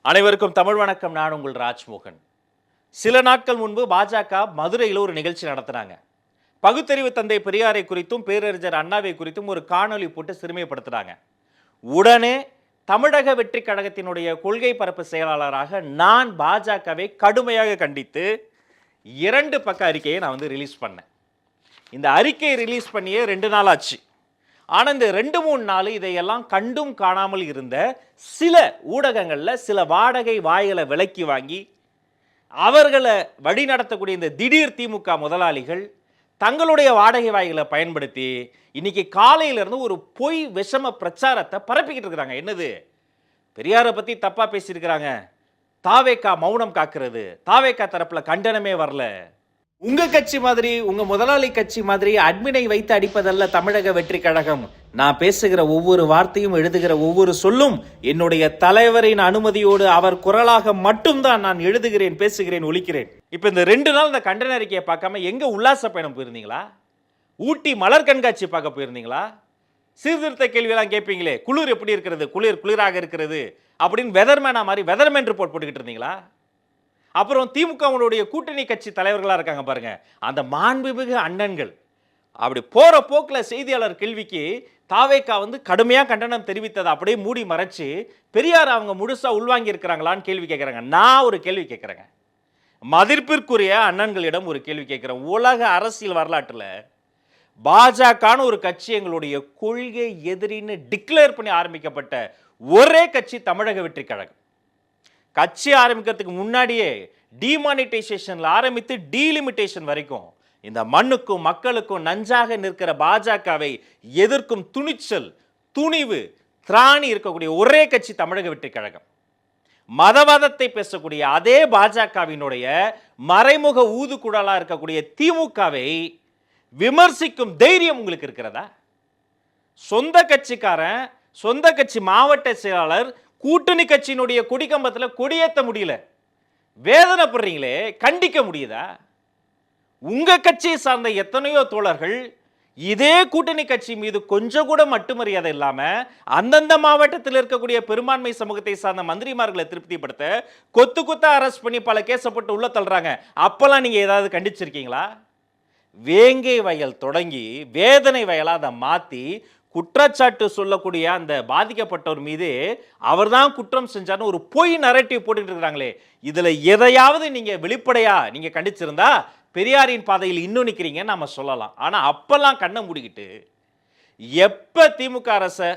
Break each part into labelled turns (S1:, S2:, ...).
S1: அனைவருக்கும் தமிழ் வணக்கம். நான் உங்கள் ராஜ்மோகன். சில நாட்கள் முன்பு பாஜக மதுரையில் ஒரு நிகழ்ச்சி நடத்தினாங்க. பகுத்தறிவு தந்தை பெரியாரை குறித்தும் பேரறிஞர் அண்ணாவை குறித்தும் ஒரு காணொலி போட்டு சிறுமைப்படுத்தினாங்க. உடனே தமிழக வெற்றி கழகத்தினுடைய கொள்கை பரப்பு செயலாளராக நான் பாஜகவை கடுமையாக கண்டித்து 2 பக்க அறிக்கையை நான் ரிலீஸ் பண்ணேன். இந்த அறிக்கையை ரிலீஸ் பண்ணியே 2 நாள் ஆச்சு. ஆனால் இந்த 2-3 நாள் இதையெல்லாம் கண்டும் காணாமல் இருந்த சில ஊடகங்களில் சில வாடகை வாய்களை விலைக்கு வாங்கி அவர்களை வழி நடத்தக்கூடிய இந்த திடீர் திமுக முதலாளிகள் தங்களுடைய வாடகை வாய்களை பயன்படுத்தி இன்னைக்கு காலையிலிருந்து ஒரு பொய் விஷம பிரச்சாரத்தை பரப்பிக்கிட்டு இருக்கிறாங்க. என்னது? பெரியாரை பற்றி தப்பாக பேசியிருக்கிறாங்க, தாவேக்கா மௌனம் காக்கிறது, தாவேக்கா தரப்புல கண்டனமே வரல. உங்க கட்சி மாதிரி, உங்க முதலாளி கட்சி மாதிரி அட்மினை வைத்து அடிப்பதல்ல தமிழக வெற்றி கழகம். நான் பேசுகிற ஒவ்வொரு வார்த்தையும், எழுதுகிற ஒவ்வொரு சொல்லும் என்னுடைய தலைவரின் அனுமதியோடு அவர் குரலாக மட்டும்தான் நான் எழுதுகிறேன், பேசுகிறேன், ஒலிக்கிறேன். இப்ப இந்த 2 நாள் இந்த கண்டன அறிக்கையை பார்க்காம எங்க உல்லாச பயணம் போயிருந்தீங்களா? ஊட்டி மலர் கண்காட்சி பார்க்க போயிருந்தீங்களா? சீர்திருத்த கேள்வியெல்லாம் கேட்பீங்களே, குளிர் எப்படி இருக்கிறது, குளிராக இருக்கிறது அப்படின்னு வெதர்மேனா மாதிரி வெதர்மேன் ரிப்போர்ட் போட்டுக்கிட்டு இருந்தீங்களா? அப்புறம் திமுகவுடைய கூட்டணி கட்சி தலைவர்களாக இருக்காங்க பாருங்க, அந்த மாண்புமிகு அண்ணன்கள் அப்படி போற போக்கில் செய்தியாளர் கேள்விக்கு தாவேக்கா கடுமையாக கண்டனம் தெரிவித்ததை அப்படியே மூடி மறைச்சு பெரியார் அவங்க முழுசா உள்வாங்கி இருக்கிறாங்களான்னு கேள்வி கேட்குறாங்க. நான் ஒரு கேள்வி கேட்குறேங்க, மதிப்பிற்குரிய அண்ணன்களிடம் ஒரு கேள்வி கேட்குறேன். உலக அரசியல் வரலாற்றில் பாஜகன்னு ஒரு கட்சி எங்களுடைய கொள்கை எதிரின்னு டிக்ளேர் பண்ணி ஆரம்பிக்கப்பட்ட ஒரே கட்சி தமிழக வெற்றி கழகம். கட்சி ஆரம்பிக்கிறதுக்கு முன்னாடியே டிமானிட்டைசேஷன்ல ஆரம்பித்து டீலிமிட்டேஷன் வரைக்கும் இந்த மண்ணுக்கும் மக்களுக்கும் நஞ்சாக நிற்கிற பாஜகவை எதிர்க்கும் துணிச்சல், துணிவு, திராணி இருக்கக்கூடிய ஒரே கட்சி தமிழக வெற்றி கழகம். மதவாதத்தை பேசக்கூடிய அதே பாஜகவினுடைய மறைமுக ஊதுகுழலா இருக்கக்கூடிய திமுகவை விமர்சிக்கும் தைரியம் உங்களுக்கு இருக்கிறதா? சொந்த கட்சிக்காரன், சொந்த கட்சி மாவட்ட செயலாளர் கூட்டணி கட்சியினுடைய கொடிக்கம்பத்தில் கொடியேற்ற முடியல, வேதனைப்படுறீங்களே, கண்டிக்க முடியுதா? உங்க கட்சியை சார்ந்த எத்தனையோ தோழர்கள் இதே கூட்டணி கட்சி மீது கொஞ்சம் கூட மட்டுமரியாதை இல்லாம அந்தந்த மாவட்டத்தில் இருக்கக்கூடிய பெரும்பான்மை சமூகத்தை சார்ந்த மந்திரிமார்களை திருப்திப்படுத்த கொத்து கொத்தா அரெஸ்ட் பண்ணி பல கேஸை போட்டு உள்ள தள்ளுறாங்க. அப்பெல்லாம் நீங்க ஏதாவது கண்டிச்சிருக்கீங்களா? வேங்கை வயல் தொடங்கி வேதனை வயலா அதை மாத்தி குற்றச்சாட்டு சொல்லக்கூடிய அந்த பாதிக்கப்பட்டவர் மீது அவர்தான் குற்றம் செஞ்சார்னு ஒரு பொய் நரேட்டிவ் போட்டுட்டு இருக்கிறாங்களே, இதுல எதையாவது நீங்க வெளிப்படையா நீங்க கண்டிச்சிருந்தா பெரியாரின் பாதையில் இன்னும் நிற்கிறீங்க நாம சொல்லலாம். ஆனா அப்பெல்லாம் கண்ணை மூடிக்கிட்டு எப்ப திமுக அரசை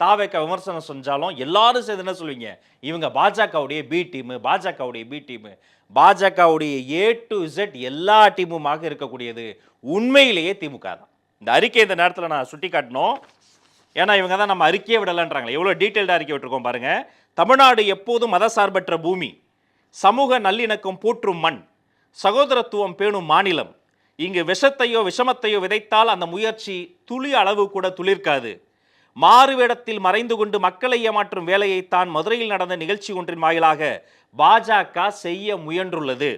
S1: தாவேக்கா விமர்சனம் செஞ்சாலும் எல்லாரும் சேர்ந்து என்ன சொல்லுவீங்க, இவங்க பாஜகவுடைய பி டீம், பாஜகவுடைய பி டீம். பாஜகவுடைய A to Z எல்லா டீமுமாக இருக்கக்கூடியது உண்மையிலேயே திமுக தான். இந்த அறிக்கை இந்த நேரத்தில் நான் சுட்டி காட்டணும், ஏன்னா இவங்க தான் நம்ம அறிக்கையே விடலன்றாங்களே. எவ்வளோ டீட்டெயில்டாக அறிக்கை விட்டுருக்கோம் பாருங்க. தமிழ்நாடு எப்போதும் மதசார்பற்ற பூமி, சமூக நல்லிணக்கம் போற்றும் மண், சகோதரத்துவம் பேணும் மாநிலம். இங்கு விஷத்தையோ விஷமத்தையோ விதைத்தால் அந்த முயற்சி துளி அளவு கூட துளிர்க்காது. மாறுவேடத்தில் மறைந்து கொண்டு மக்களை ஏமாற்றும் வேலையைத்தான் மதுரையில் நடந்த நிகழ்ச்சி ஒன்றின் வாயிலாக பாஜக செய்ய முயன்றுள்ளது.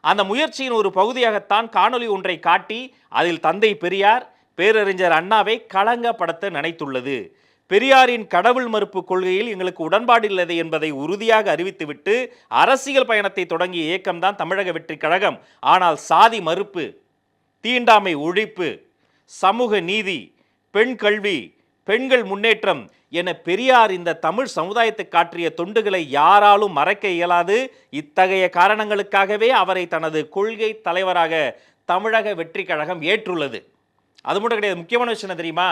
S1: அந்த முயற்சியின் ஒரு பகுதியாகத்தான் காணொலி ஒன்றை காட்டி அதில் தந்தை பெரியார், பேரறிஞர் அண்ணாவை களங்கப்படுத்த நினைத்துள்ளது. பெரியாரின் கடவுள் மறுப்பு கொள்கையில் எங்களுக்கு உடன்பாடு இல்லை என்பதை உறுதியாக அறிவித்துவிட்டு அரசியல் பயணத்தை தொடங்கிய இயக்கம்தான் தமிழக வெற்றி கழகம். ஆனால் சாதி மறுப்பு, தீண்டாமை ஒழிப்பு, சமூக நீதி, பெண் கல்வி, பெண்கள் முன்னேற்றம் என பெரியார் இந்த தமிழ் சமுதாயத்துக்கு காற்றிய தொண்டுகளை யாராலும் மறைக்க இயலாது. இத்தகைய காரணங்களுக்காகவே அவரை தனது கொள்கை தலைவராக தமிழக வெற்றி கழகம் ஏற்றுள்ளது. அது மட்டும் கிடையாது, முக்கியமான விஷயம் என்ன தெரியுமா?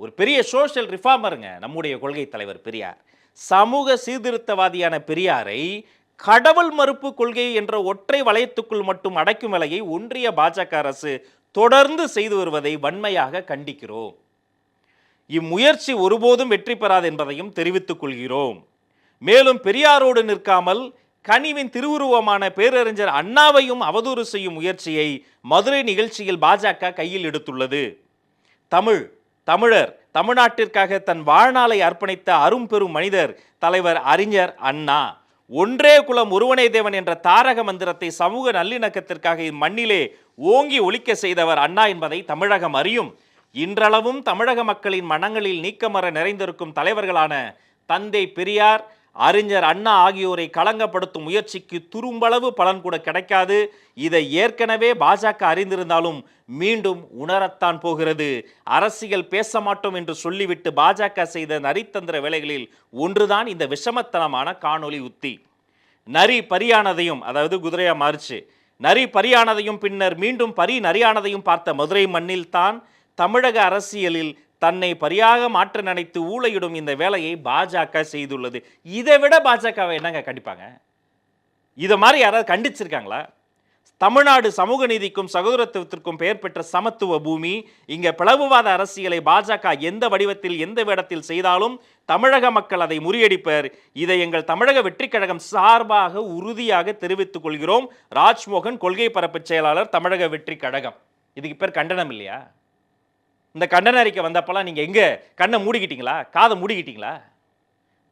S1: ஒரு பெரிய சோஷியல் ரிஃபார்மருங்க நம்முடைய கொள்கை தலைவர் பெரியார். சமூக சீர்திருத்தவாதியான பெரியாரை கடவுள் மறுப்பு கொள்கை என்ற ஒற்றை வளையத்துக்குள் மட்டும் அடைக்கும் வேலையை ஒன்றிய பாஜக அரசு தொடர்ந்து செய்து வருவதை வன்மையாக கண்டிக்கிறோம். இம்முயற்சி ஒருபோதும் வெற்றி பெறாது என்பதையும் தெரிவித்துக் கொள்கிறோம். மேலும் பெரியாரோடு நிற்காமல் கனிவின் திருவுருவமான பேரறிஞர் அண்ணாவையும் அவதூறு செய்யும் முயற்சியை மதுரை நிகழ்ச்சியில் பாஜக கையில் எடுத்துள்ளது. தமிழர், தமிழ்நாட்டிற்காக தன் வாழ்நாளை அர்ப்பணித்த அரும் பெரும் மனிதர் தலைவர் அறிஞர் அண்ணா. ஒன்றே குலம் ஒருவனே தேவன் என்ற தாரக மந்திரத்தை சமூக நல்லிணக்கத்திற்காக இம்மண்ணிலே ஓங்கி ஒலிக்க செய்தவர் அண்ணா என்பதை தமிழகம் அறியும். இன்றளவும் தமிழக மக்களின் மனங்களில் நீக்கமற நிறைந்திருக்கும் தலைவர்களான தந்தை பெரியார், அறிஞர் அண்ணா ஆகியோரை களங்கப்படுத்தும் முயற்சிக்கு துரும்பளவு பலன் கூட கிடைக்காது. இதை ஏற்கனவே பாஜக அறிந்திருந்தாலும் மீண்டும் உணரத்தான் போகிறது. அரசியல் பேச மாட்டோம் என்று சொல்லிவிட்டு பாஜக செய்த நரித்தந்திர வேலைகளில் ஒன்றுதான் இந்த விஷமத்தனமான காணொளி உத்தி. நரி பரியானதையும், அதாவது குதிரையா மாறிச்சு, நரி பரியானதையும் பின்னர் மீண்டும் பரி நரியானதையும் பார்த்த மதுரை மண்ணில் தான் தமிழக அரசியலில் தன்னை பரியாக மாற்ற நினைத்து ஊழையிடும் இந்த வேலையை பாஜக செய்துள்ளது. இதை விட பாஜகவை என்னங்க கண்டிப்பாங்க? இதை மாதிரி யாராவது கண்டிச்சிருக்காங்களா? தமிழ்நாடு சமூக நீதிக்கும் சகோதரத்துவத்திற்கும் பெயர் பெற்ற சமத்துவ பூமி. இங்க பிளவுவாத அரசியலை பாஜக எந்த வடிவத்தில் எந்த வேடத்தில் செய்தாலும் தமிழக மக்கள் அதை முறியடிப்பர். இதை எங்கள் தமிழக வெற்றிக் கழகம் சார்பாக உறுதியாக தெரிவித்துக் கொள்கிறோம். ராஜ்மோகன், கொள்கை பரப்பு செயலாளர், தமிழக வெற்றிக் கழகம். இதுக்கு பேர் கண்டனம் இல்லையா? இந்த கண்டன அறிக்கை வந்தப்பெல்லாம் நீங்க எங்க கண்ணை மூடிக்கிட்டீங்களா, காதை மூடிக்கிட்டீங்களா?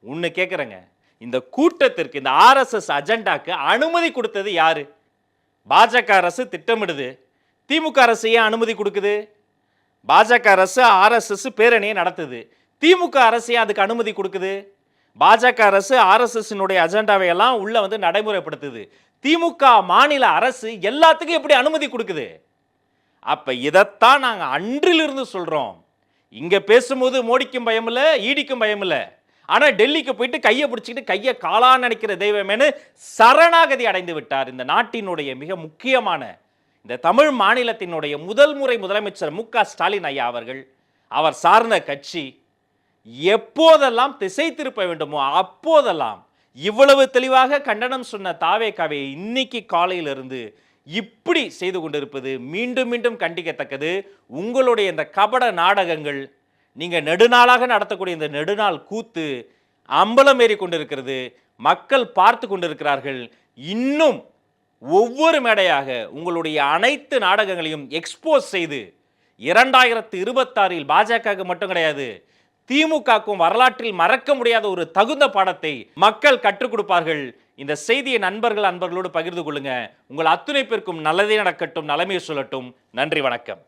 S1: ஒன்னு கேட்குறேங்க, இந்த கூட்டத்திற்கு, இந்த ஆர்எஸ்எஸ் அஜெண்டாக்கு அனுமதி கொடுத்தது யாரு? பாஜக அரசு திட்டமிடுது. திமுக அரசு ஏன் அனுமதி கொடுக்குது? பாஜக அரசு ஆர்எஸ்எஸ் பேரணியை நடத்துது. திமுக அரசு ஏன் அதுக்கு அனுமதி கொடுக்குது? பாஜக அரசு ஆர்எஸ்எஸ் அஜெண்டாவை எல்லாம் உள்ள வந்து நடைமுறைப்படுத்துது. திமுக மாநில அரசு எல்லாத்துக்கும் எப்படி அனுமதி கொடுக்குது? அப்ப இதைத்தான் நாங்க அன்றிலிருந்து சொல்றோம். இங்க பேசும்போது மோடிக்கும் பயம் இல்ல, ஈடிக்கும் பயம் இல்ல. ஆனா டெல்லிக்கு போயிட்டு கையை பிடிச்சிக்கிட்டு கையை காலா நினைக்கிற தெய்வமேனு சரணாகதி அடைந்து விட்டார் இந்த நாட்டினுடைய மிக முக்கியமான, இந்த தமிழ் மாநிலத்தினுடைய முதல் முறை முதலமைச்சர் மு.க. ஸ்டாலின் ஐயா அவர்கள். அவர் சார்ந்த கட்சி எப்போதெல்லாம் திசை திருப்ப வேண்டுமோ அப்போதெல்லாம் இவ்வளவு தெளிவாக கண்டனம் சொன்ன தாவேகாவை இன்னைக்கு காலையிலிருந்து இப்படி செய்து கொண்டிருப்பது மீண்டும் மீண்டும் கண்டிக்கத்தக்கது. உங்களுடைய இந்த கபட நாடகங்கள், நீங்க நெடுநாளாக நடத்தக்கூடிய இந்த நெடுநாள் கூத்து அம்பலம் ஏறி கொண்டிருக்கிறது. மக்கள் பார்த்து கொண்டிருக்கிறார்கள். இன்னும் ஒவ்வொரு மேடையாக உங்களுடைய அனைத்து நாடகங்களையும் எக்ஸ்போஸ் செய்து 2026 பாஜக மட்டும் கிடையாது, திமுகவுக்கும் வரலாற்றில் மறக்க முடியாத ஒரு தகுந்த பாடத்தை மக்கள் கற்றுக் கொடுப்பார்கள். இந்த செய்தியை நண்பர்களோடு பகிர்ந்து கொள்ளுங்க. உங்கள் அத்துணை பேருக்கும் நல்லதே நடக்கட்டும், நலமே சொல்லட்டும். நன்றி, வணக்கம்.